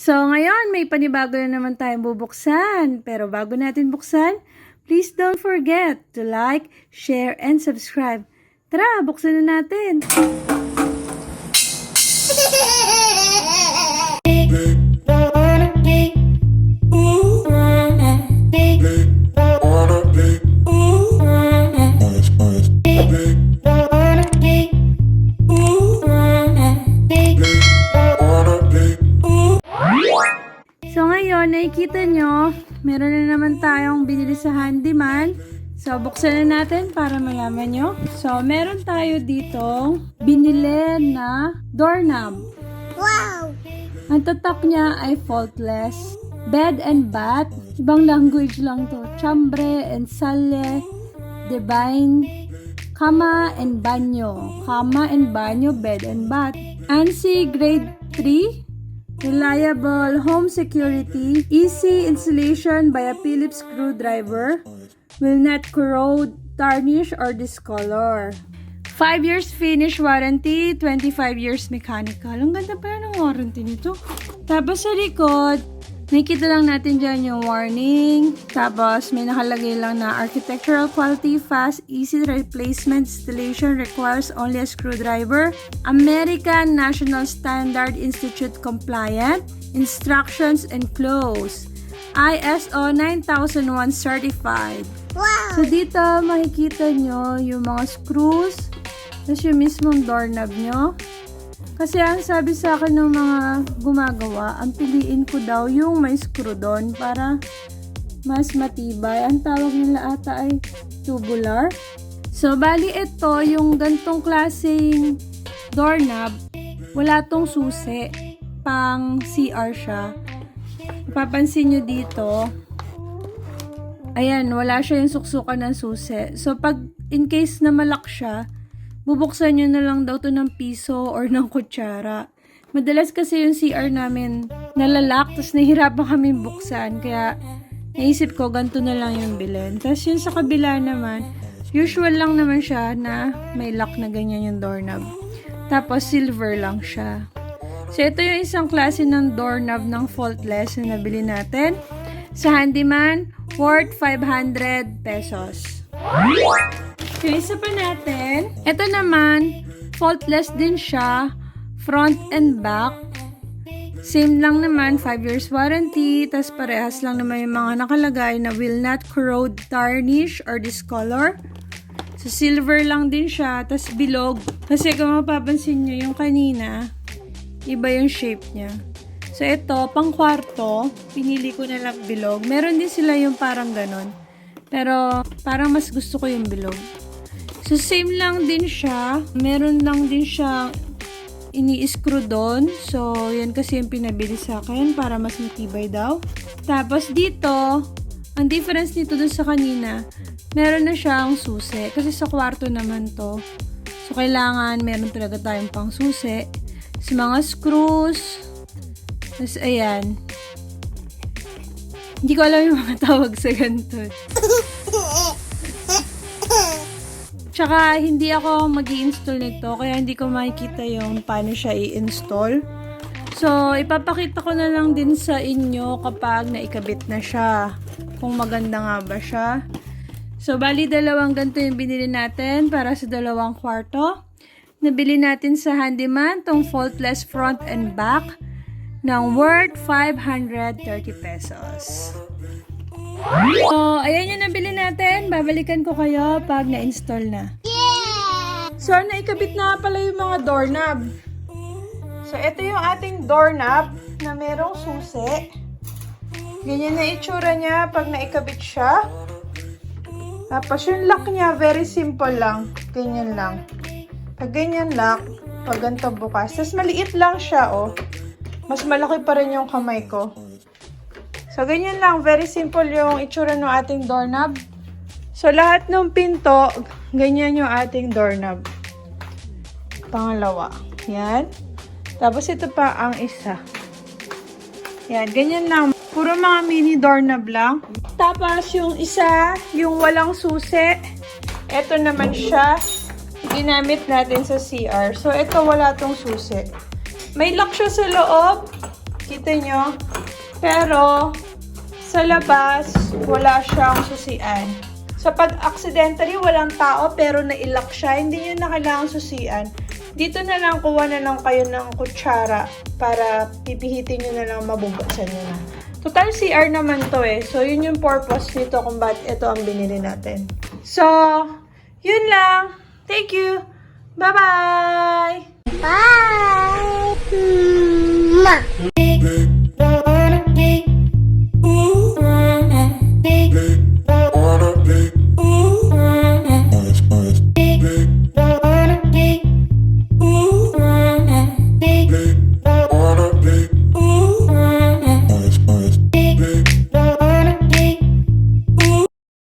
So, ngayon, may panibago na naman tayong bubuksan. Pero bago natin buksan, please don't forget to like, share, and subscribe. Tara, buksan na natin! So ngayon, nakikita nyo, meron na naman tayong binili sa handyman. So, buksan na natin para malaman nyo. So, meron tayo dito binili na doorknob. Wow! Ang tatak niya ay faultless. Bed and bath. Ibang language lang to. Chambre and salle. Divine. Kama and banyo. Kama and banyo, bed and bath. ANSI grade 3. Reliable home security, easy installation by a Phillips screwdriver, will not corrode, tarnish, or discolor. 5 years finish warranty, 25 years mechanical. Ang ganda pa ng warranty nito. Tapos sa likod, nakikita lang natin dyan yung warning. Tapos may nakalagay lang na architectural quality, fast, easy replacement, installation requires only a screwdriver. American National Standard Institute compliant. Instructions enclosed. ISO 9001 certified. Wow! So dito makikita nyo yung mga screws. Tapos yung mismong doorknob nyo. Kasi ang sabi sa akin ng mga gumagawa, ang piliin ko daw yung may screw doon para mas matibay. Ang tawag nila ata ay tubular. So, bali ito, yung gantong klaseng doorknob, wala tong susi. Pang CR siya. Papansin nyo dito, ayan, wala siya yung suksukan ng susi. So, pag in case na malak siya, bubuksan nyo na lang daw to ng piso or ng kutsara. Madalas kasi yung CR namin nalalak, tapos nahihirapan kami buksan. Kaya naisip ko, ganito na lang yung bilhin. Tapos yung sa kabila naman, usual lang naman siya na may lock na ganyan yung doorknob. Tapos silver lang siya. So ito yung isang klase ng doorknob ng faultless na nabili natin. Sa handyman, worth 500 pesos. Yung isa pa natin, ito naman, faultless din siya, front and back. Same lang naman, 5 years warranty, tas parehas lang naman yung mga nakalagay na will not corrode, tarnish, or discolor. So, silver lang din siya, tas bilog. Kasi kung mapapansin nyo, yung kanina, iba yung shape niya. So, ito, pang kwarto, pinili ko na lang bilog. Meron din sila yung parang ganon. Pero, parang mas gusto ko yung bilog. So, same lang din siya. Meron lang din siya ini-screw doon. So, yan kasi yung pinabili sa akin para mas matibay daw. Tapos, dito, ang difference nito doon sa kanina, meron na siyang susi. Kasi sa kwarto naman to. So, kailangan meron talaga tayong pang susi. Sa mga screws. Tapos, ayan. Hindi ko alam yung mga tawag sa ganito. Tsaka, hindi ako mag-i-install nito, kaya hindi ko makikita yung paano siya i-install. So, ipapakita ko na lang din sa inyo kapag naikabit na siya. Kung maganda nga ba siya. So, bali dalawang ganito yung binili natin para sa dalawang kwarto. Nabili natin sa handyman tong faultless front and back ng worth 530 pesos. So, ayan yung nabili natin. Babalikan ko kayo pag na-install na. Yeah! So, naikabit na pala yung mga doorknob. So, ito yung ating doorknob na merong susi. Ganyan na itsura niya pag naikabit siya. Tapos, yung lock niya, very simple lang. Ganyan lang. Pag ganyan lock, pag ganito bukas. Tapos, maliit lang siya, oh. Mas malaki pa rin yung kamay ko. So, ganyan lang. Very simple yung itsura ng ating doorknob. So, lahat ng pinto, ganyan yung ating doorknob. Pangalawa. Yan. Tapos, ito pa ang isa. Yan. Ganyan lang. Puro mga mini doorknob lang. Tapos, yung isa, yung walang susi. Ito naman siya. Ginamit natin sa CR. So, ito wala tong susi. May lock siya sa loob. Kita nyo? Pero, sa labas, wala siyang susian. So, pag accidentally walang tao pero nailock siya, hindi nyo na kailangang susian. Dito na lang kuha na lang kayo ng kutsara para pipihitin nyo na lang, mabubuksan nyo na. Total CR naman to eh. So, yun yung purpose nito kung ba't ito ang binili natin. So, yun lang. Thank you. Bye-bye! Bye.